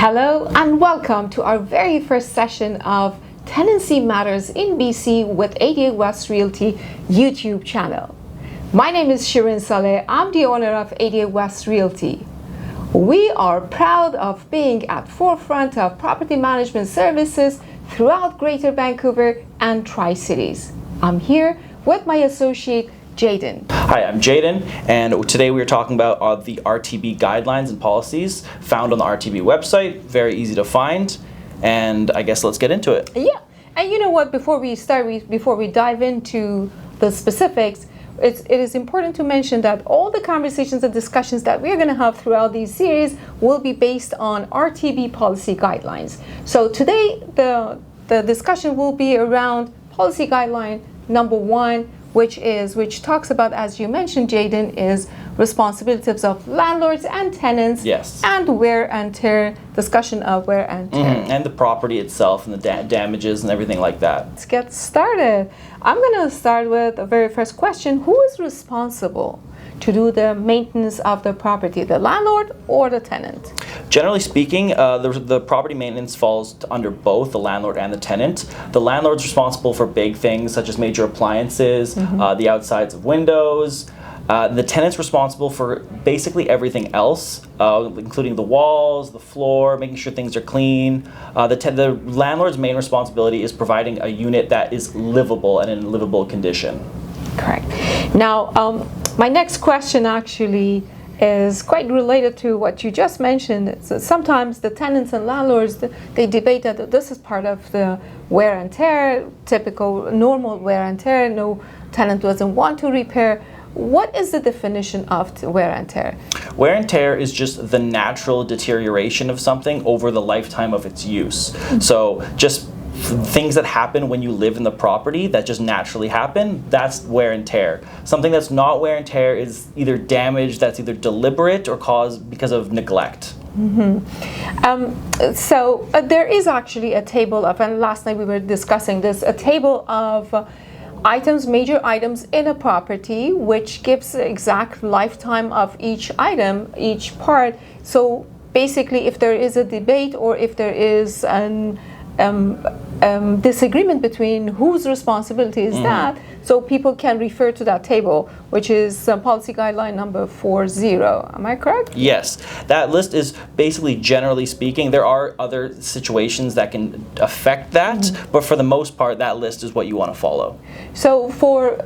Hello and welcome to our very first session of Tenancy Matters in BC with 88 West Realty YouTube channel. My name is Shirin Saleh. I'm the owner of 88 West Realty. We are proud of being at forefront of property management services throughout Greater Vancouver and Tri-Cities. I'm here with my associate Jaeden. Hi, I'm Jaeden, and today we are talking about the RTB guidelines and policies found on the RTB website. Very easy to find, and I guess let's get into it. Yeah, and you know what? Before we dive into the specifics, it is important to mention that all the conversations and discussions that we're going to have throughout these series will be based on RTB policy guidelines. So today, the discussion will be around policy guideline number 1, which talks about, as you mentioned, Jaeden, is responsibilities of landlords and tenants. Yes. And wear and tear, discussion of wear and tear. And the property itself and the damages and everything like that. Let's get started. I'm going to start with the very first question. Who is responsible to do the maintenance of the property, the landlord or the tenant? Generally speaking, the property maintenance falls under both the landlord and the tenant. The landlord's responsible for big things such as major appliances, the outsides of windows. The tenant's responsible for basically everything else, including the walls, the floor, making sure things are clean. The landlord's main responsibility is providing a unit that is livable and in livable condition. Correct. Now, my next question actually is quite related to what you just mentioned. So sometimes the tenants and landlords, they debate that this is part of the wear and tear, typical normal wear and tear. No tenant doesn't want to repair. What is the definition of wear and tear? Wear and tear is just the natural deterioration of something over the lifetime of its use. So just things that happen when you live in the property that just naturally happen, that's wear and tear. Something that's not wear and tear is either damage that's either deliberate or caused because of neglect. So there is actually a table of, and last night we were discussing this, a table of items, major items in a property, which gives the exact lifetime of each item, each part. So basically, if there is a debate or if there is an disagreement between whose responsibility is that, so people can refer to that table, which is policy guideline number 40. Am I correct? Yes, that list is basically, generally speaking, there are other situations that can affect that, but for the most part, that list is what you want to follow. So for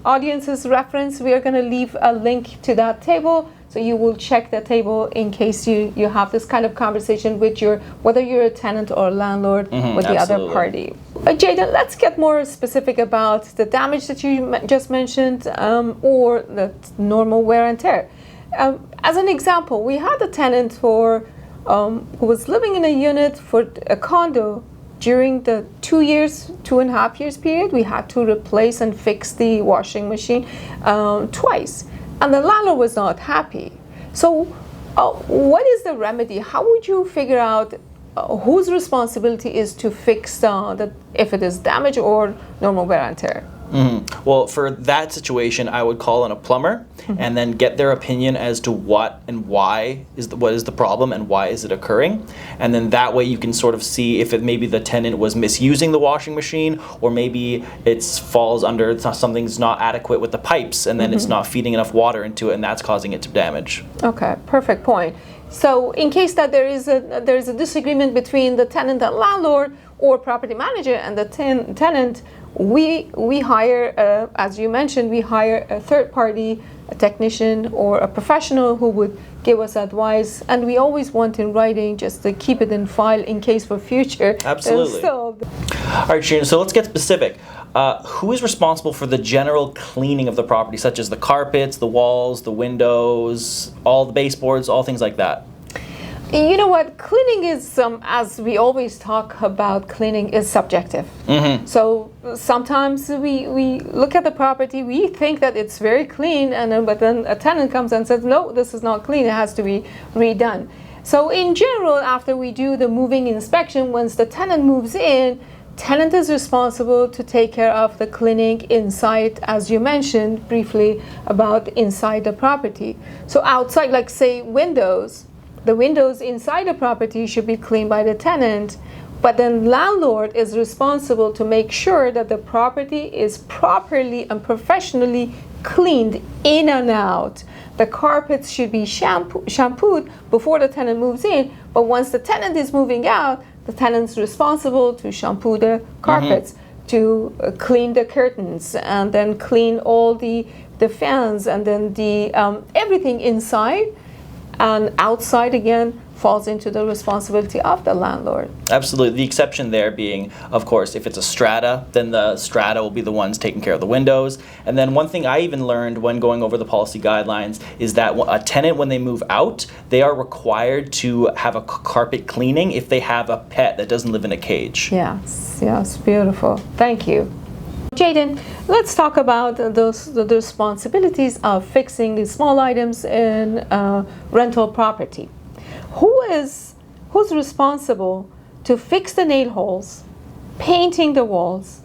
audience's reference, we are going to leave a link to that table. So you will check the table in case you have this kind of conversation with whether you're a tenant or a landlord with the other party. Jaeden, let's get more specific about the damage that you just mentioned or the normal wear and tear. As an example, we had a tenant who was living in a unit for a condo. During the 2.5 years period, we had to replace and fix the washing machine twice. And the landlord was not happy. So what is the remedy? How would you figure out whose responsibility is to fix if it is damage or normal wear and tear? Well, for that situation, I would call in a plumber and then get their opinion as to what and what is the problem and why is it occurring. And then that way you can sort of see if maybe the tenant was misusing the washing machine, or maybe it falls under something's not adequate with the pipes and then it's not feeding enough water into it and that's causing it to damage. Okay, perfect point. So in case that there is a disagreement between the tenant and landlord or property manager and the tenant, we hire, as you mentioned, we hire a third party, a technician or a professional who would give us advice, and we always want in writing just to keep it in file in case for future. Absolutely. All right, Shirin, so let's get specific. Who is responsible for the general cleaning of the property, such as the carpets, the walls, the windows, all the baseboards, all things like that? You know what, cleaning is, as we always talk about, cleaning is subjective. So sometimes we look at the property, we think that it's very clean, but then a tenant comes and says, no, this is not clean, it has to be redone. So in general, after we do the moving inspection, once the tenant moves in, tenant is responsible to take care of the cleaning inside, as you mentioned briefly about inside the property. So outside, like say windows, the windows inside the property should be cleaned by the tenant, but then landlord is responsible to make sure that the property is properly and professionally cleaned in and out. The carpets should be shampooed before the tenant moves in, but once the tenant is moving out, the tenant's responsible to shampoo the carpets, to clean the curtains, and then clean all the fans, and then the everything inside and outside again falls into the responsibility of the landlord. Absolutely. The exception there being, of course, if it's a strata, then the strata will be the ones taking care of the windows. And then one thing I even learned when going over the policy guidelines is that a tenant, when they move out, they are required to have a carpet cleaning if they have a pet that doesn't live in a cage. Yes, beautiful. Thank you. Jaeden, let's talk about the responsibilities of fixing the small items in rental property. Who's responsible to fix the nail holes, painting the walls,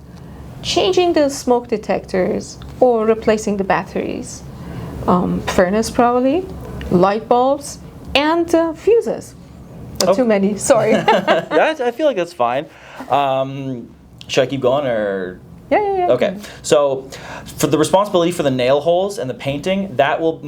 changing the smoke detectors, or replacing the batteries? Furnace probably, light bulbs, and fuses. Too many, sorry. I feel like that's fine. Should I keep going or? Yeah. Okay, so for the responsibility for the nail holes and the painting, that will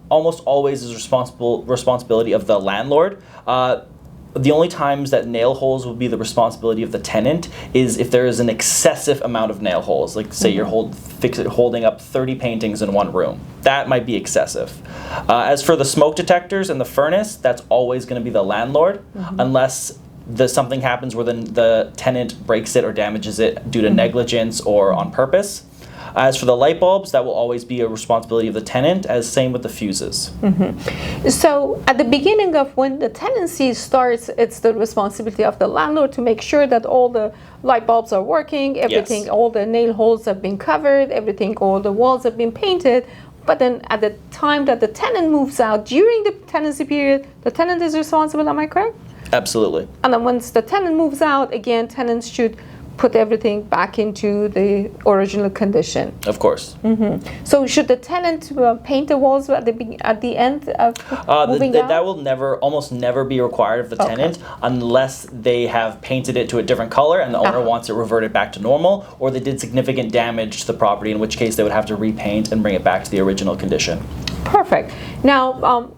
almost always is responsibility of the landlord. The only times that nail holes will be the responsibility of the tenant is if there is an excessive amount of nail holes. Like say you're holding up 30 paintings in one room. That might be excessive. As for the smoke detectors and the furnace, that's always going to be the landlord, unless something happens where the tenant breaks it or damages it due to negligence or on purpose. As for the light bulbs, that will always be a responsibility of the tenant, as same with the fuses. So at the beginning of when the tenancy starts, it's the responsibility of the landlord to make sure that all the light bulbs are working, everything, all the nail holes have been covered, everything, all the walls have been painted. But then at the time that the tenant moves out, during the tenancy period, the tenant is responsible, am I correct? Absolutely. And then once the tenant moves out, again, tenants should put everything back into the original condition. Of course. So should the tenant paint the walls at the end of moving out? That will almost never be required of the tenant unless they have painted it to a different color and the owner wants it reverted back to normal, or they did significant damage to the property, in which case they would have to repaint and bring it back to the original condition. Perfect. Now,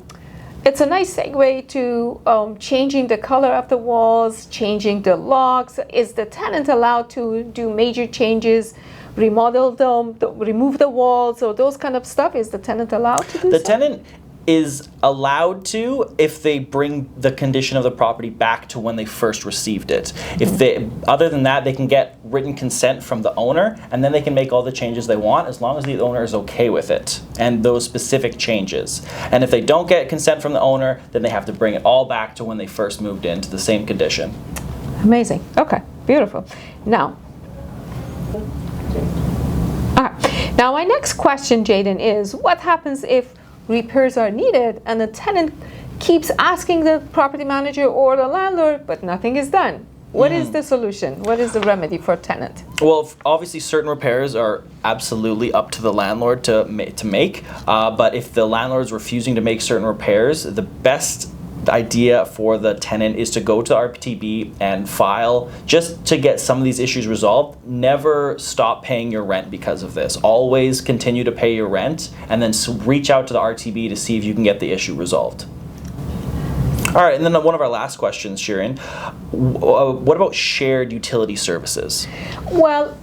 it's a nice segue to changing the color of the walls, changing the locks. Is the tenant allowed to do major changes, remodel them, remove the walls, or those kind of stuff? Is the tenant allowed to do The so? tenant is allowed to if they bring the condition of the property back to when they first received it. If they, other than that, they can get written consent from the owner, and then they can make all the changes they want as long as the owner is okay with it and those specific changes. And if they don't get consent from the owner, then they have to bring it all back to when they first moved into the same condition. Amazing. Okay, beautiful. Now, my next question, Jaeden, is what happens if repairs are needed and the tenant keeps asking the property manager or the landlord, but nothing is done? What is the solution? What is the remedy for tenant? Well, obviously certain repairs are absolutely up to the landlord to make, but if the landlord is refusing to make certain repairs, the best idea for the tenant is to go to the RTB and file just to get some of these issues resolved. Never stop paying your rent because of this. Always continue to pay your rent and then reach out to the RTB to see if you can get the issue resolved. All right, and then one of our last questions, Shirin, what about shared utility services? Well,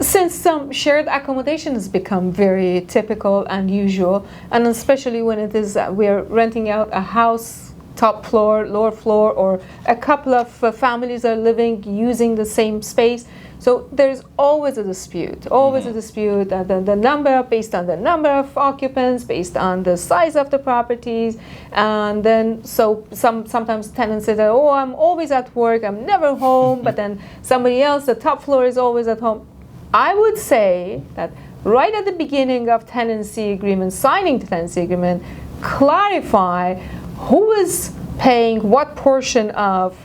since shared accommodation has become very typical and usual, and especially when it is we're renting out a house, top floor, lower floor, or a couple of families are living using the same space. So there's always a dispute, the number, based on the number of occupants, based on the size of the properties. And then so sometimes tenants say that, oh, I'm always at work, I'm never home, but then somebody else, the top floor, is always at home. I would say that right at the beginning of tenancy agreement, signing the tenancy agreement, clarify who is paying what portion of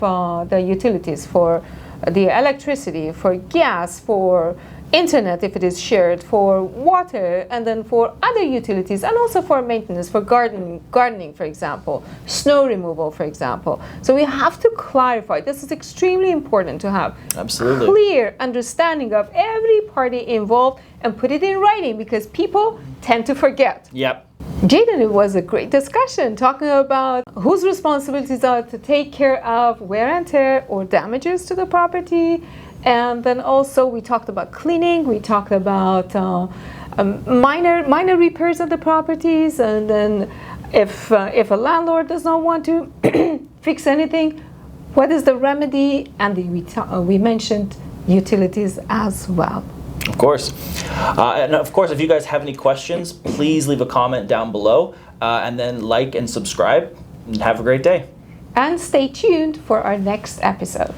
the utilities, for the electricity, for gas, for internet if it is shared, for water, and then for other utilities, and also for maintenance, for gardening, for example, snow removal, for example. So we have to clarify. This is extremely important to have Absolutely. clear understanding of every party involved and put it in writing, because people tend to forget. Yep. Jaeden, it was a great discussion talking about whose responsibilities are to take care of wear and tear or damages to the property. And then also we talked about cleaning, we talked about minor repairs of the properties, and then if a landlord does not want to fix anything, what is the remedy? And we mentioned utilities as well. Of course. And of course, if you guys have any questions, please leave a comment down below, and then like and subscribe, and have a great day. And stay tuned for our next episode.